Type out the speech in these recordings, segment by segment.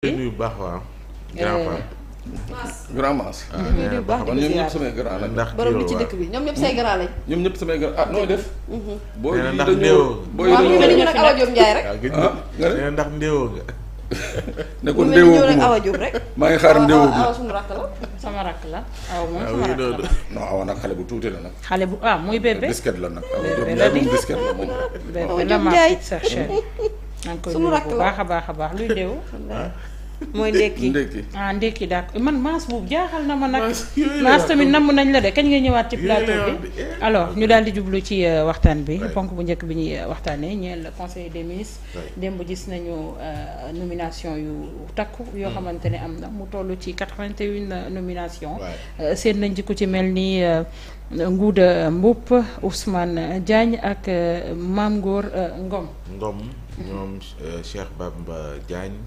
nuyu baax waaw. grand grand maas. nuyu baax man ñoom ñëpp samay grand lañ. ndax borom bi ci dëkk bi ñoom ñëpp say grand lañ. ñoom ñëpp samay grand nooy def. boo yi ndax dañoo ndéewoo boo yi waaw ñu dañoo ngi nag Awa Diop Ndiaye rek. waaw gëj nga ne na ndax ndéewoo nga. ne ko ñu mel ni ndéewoo ñëw rek gu Awa ma Diop rek. maa ngi xaar ndéewoo gu Awa suñu rakk la. sama rakk la aw moom waaw sama oui rakk la loolu. non awa nag xale bu tuuti la nag. xale bu muy bébé biscuit la nag. awa Diop Bébé Ndiaye la di. moom biscuit la moom. bébé Awa la Diop ma Ndiaye. petite sœur chérie maa ngi koy Sunu nuyu rakk bu la. baax a baax luy déew mooy ndekki. ndekki ndékki daak man maas boobu jaaxal na ma nag Maas yooyu la maas wax. tamit namm nañ la de kañ nga ñëwaat ci Yooyu la plateau wax bi de. alors ñu daal di jublu ci waxtaan bi Ouais. ponk bu njëkk bi ñuy waxtaanee ñeel conseil des ministres Ouais. démb gis nañu nomination yu takku yoo xamante ne am na mu toll ci 81 nomination Ouais. seen nañ ci ku ci mel ni Ngouda Mboup Ousmane Diagne ak Mame Gor Ngom Ngom ñoom Cheikh Bamba Diagne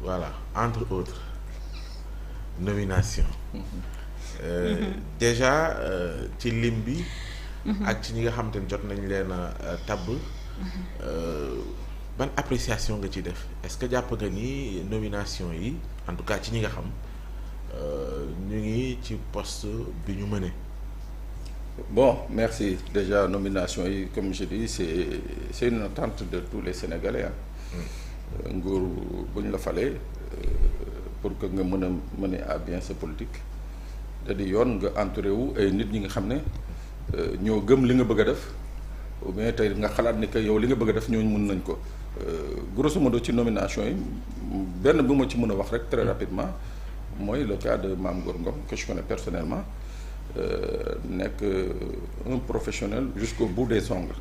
voilà entre autres nomination déjà ci lim bi ak ci ñi nga xam te ne jot nañ leen a tabb ban appréciation nga ci def est-ce que jàpp nga ni nomination yi en tout cas ci ñi nga xam ñu ngi ci poste bi ñu mëne. bon merci déjà nomination yi comme je dis c'est une attente de tous les Sénégalais nguur bu ñu la falee pour que nga mën a mener à bien sa politique da di yoon nga entouré wu ay nit ñi nga xam ne ñoo gëm li nga bëgg a def ou bien tey nga xalaat ni que yow li nga bëgg a def ñooñu mën nañ ko grosso modo ci nomination yi benn bu ma ci mën a wax rek très rapidement mooy le cas de Mame Gor Ngom que je connais personnellement nekk un professionnel jusqu'au bout des ongles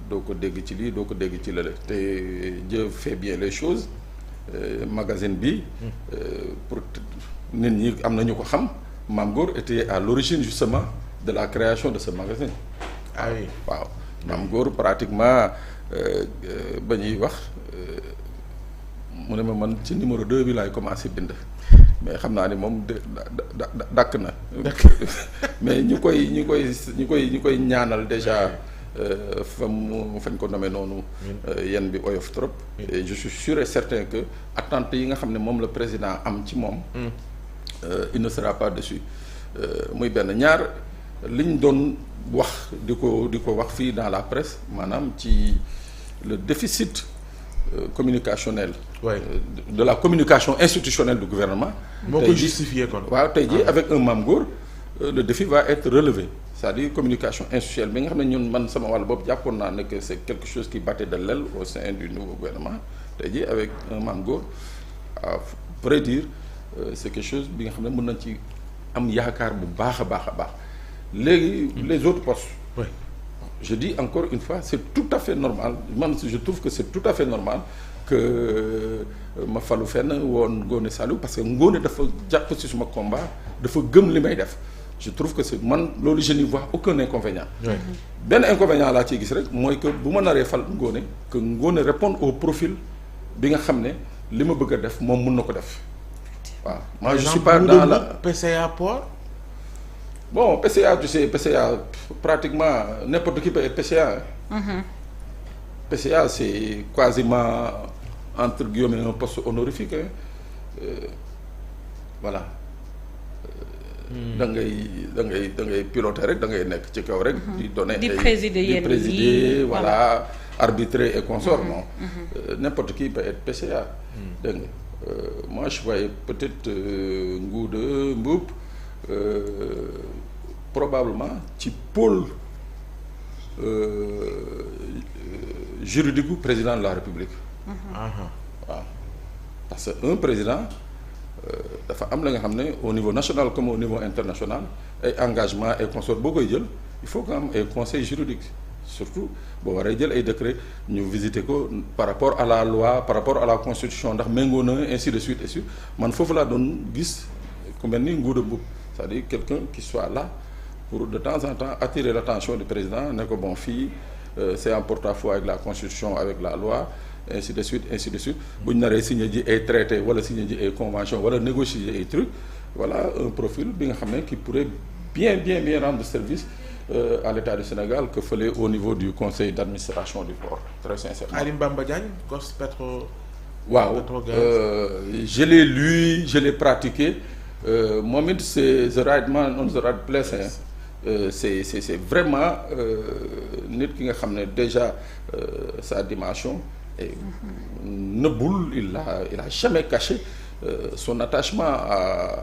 doo ko dégg ci lii doo ko dégg ci lële te Dieu fait bien les choses magazine bi pour nit ñi am na ñu ko xam Mame Gor était à l'origine justement de la création de ce magazine Ah oui. waaw Mame Gor pratiquement ba ñuy wax mu ne ma man ci numéro 2 bi laay commencé bind mais xam naa ni moom dakk na mais ñu koy ñaanal déjà fañ ko nommé noonu yenn bi oyof trop et je suis sûr et certain que attente yi nga xam ne moom le président am ci moom il ne sera pas déçu muy benn ñaar liñ doon wax di ko wax fii dans la presse maanaam ci le déficit communicationnel Ouais. de la communication institutionnelle du gouvernement moo ko justifié kon. waaw tey jii avec un Mame Gor le défi va être relevé c'est-à-dire communication institutionnelle bi nga xam ne ñun man sama wàll bopp jàppoon naa ne que c'est quelque chose qui battait de l'aile au sein du nouveau gouvernement tey jii avec un Mame Gor à vrai dire c'est quelque chose bi nga xam ne mën nañ ci am yaakaar bu baax a baax a baax léegi les autres postes Ouais. je dis encore une fois c'est tout à fait normal man je trouve que c'est tout à fait normal que ma falu fenn woon Ngoné Saliou parce que Ngoné dafa jàpp ci suma combat dafa gëm li may def je trouve que c'est man loolu je n'y vois aucun inconvénient Ouais. benn inconvénient laa ciy gis rek mooy que bu ma naree fal Ngoné que Ngoné répondre au profil bi nga xam ne li ma bëgg a def moom mun na ko def waaw moi je suis pas dans la PCA Port. bon PCA tu sais PCA pratiquement n'importe qui peut être PCA PCA c'est quasiment entre guillemets un poste honorifique voilà da ngay piloter rek da ngay nekk ci kaw rek di donner Di présider yenn yi, voilà arbitrer et consort non n'importe qui peut être PCA dégg nga moi je voyais peut-être Ngouda Mboup probablement ci pôle juridique du président de la République waaw parce que un président dafa am la nga xam ne au niveau national comme au niveau international ay engagement ay consort boo koy jël il faut que am ay conseil juridique surtout boo waree jël ay décret ñu visiter ko par rapport à la loi par rapport à la constitution ndax méngoo na ainsi de suite et suite man foofu laa doon gis ku mel ni Ngouda Mboup c'est-à-dire quelqu'un qui soit là pour de temps en temps attirer l'attention du président ne ko bon fii c'est en porte-à-faux avec la constitution avec la loi ainsi de suite bu ñu naree signé ji ay traité wala signé ji ay convention wala négocier ay trucs voilà un profil bi nga xam ne qui pourrait bien rendre service à l'État du Sénégal que fële au niveau du conseil d'administration du port très sincèrement. Alim Bamba Diagne cos pétro. waaw je l'ai lu je l'ai pratiqué moom it c'est the right man on the right place hein. C'est vraiment nit ki nga xam ne déjà sa dimension et nëbbul il a jamais caché son attachement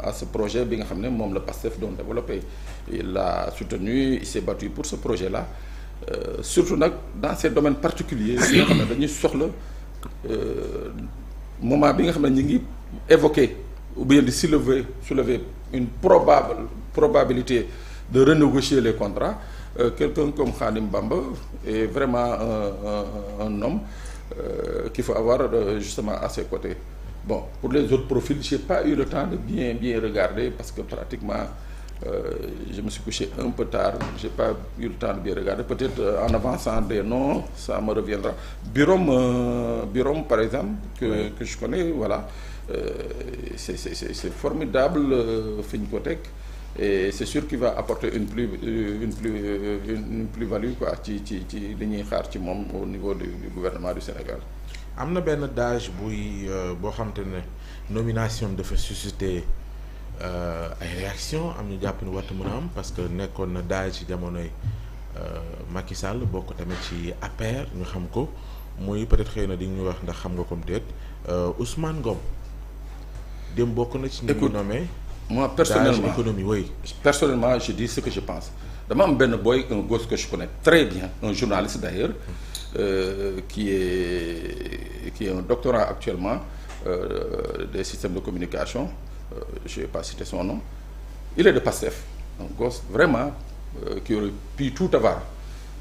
à ce projet bi nga xam ne moom la PASTEF doon développé. Il l'a soutenu il s'est battu pour ce projet-là surtout nag dans ces domaines particuliers yi nga xam ne dañuy soxla moment bi nga xam ne ñu ngi évoquer ou bien di soulever une probabilité de renégocier les contrats quelqu'un comme Khadim Bamba est vraiment un homme qu'il faut avoir justement à ses côtés. Bon, pour les autres profils j'ai pas eu le temps de bien regarder parce que pratiquement je me suis couché un peu tard j'ai pas eu le temps de bien regarder peut-être en avançant des noms ça me reviendra. Birom par exemple que je connais voilà c'est formidable fi ñu ko teg et c'est sûr qu'il va apporter une plus-value quoi ci li ñuy xaar ci moom au niveau du gouvernement du Sénégal. am na benn dage boo xam te ne nomination dafa susciter ay réaction am ñu jàpp ni warta mën a am parce que nekkoon na dage ci jamonoy Macky Sall bokk tamit ci APR ñu xam ko muy peut-être xëy na di ñu wax ndax xam nga comme déet Ousmane Ngom dem bokk na ci ñu nommé. Moi personnellement économie oui. Personnellement je dis ce que je pense dama am benn boy un gosse que je connais très bien un journaliste d'ailleurs qui est un doctorant actuellement des systèmes de communication je vais pas citer son nom il est de PASTEF un gosse vraiment qui aurait pu tout avoir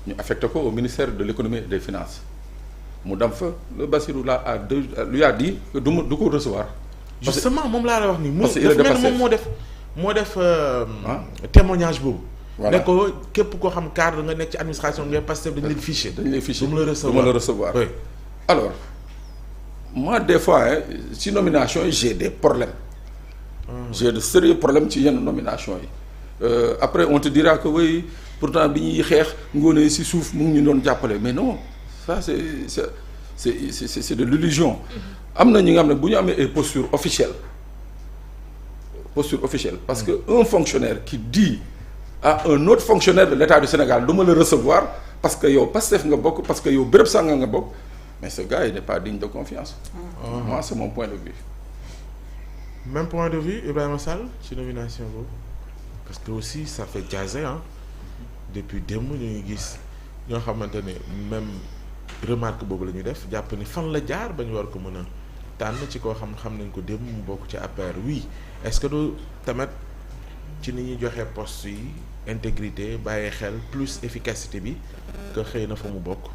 ñu affecté ko au ministère de l'économie et des finances mu dem fa le Bassirou là lui a dit que du ko recevoir. Justement moom laa la wax ni parce que il est de Pastef moom moo def témoignage boobu. voilà ne ko képp koo xam cadre nga nekk ci administration ngay Pastef dañu lay fiché. du ma la recevoir oui. Alors moi des fois ci nomination yi j'ai des problèmes. J'ai de sérieux problèmes ci yenn nomination yi. Après on te dira que oui pourtant bi ñuy xeex ngoone ci suuf mu ngi ñu doon jàppale mais non ça c'est de l'illusion. Am na ñi nga xam ne bu ñu amee ay posture officielle parce que un fonctionnaire qui dit à un autre fonctionnaire de l'État du Sénégal du ma la recevoir parce que yow Pastef nga bokk parce que yow béréb sànga nga bokk mais ce gars il n'est pas digne de confiance. Moi c'est mon point de vue. Même point de vue Ibrahima Sall ci nomination boobu parce que aussi ça fait jaser depuis démb ñu ngi gis ñoo xamante ne même remarque boobu la ñuy def jàpp ni fan la jaar ba ñu war ko mën a tànn ci koo xam nañ ko démb mu bokk ci APR oui est-ce que du tamit ci ni ñuy joxe poste yi intégrité bàyyi xel plus efficacité bi que xëy na fa mu bokk.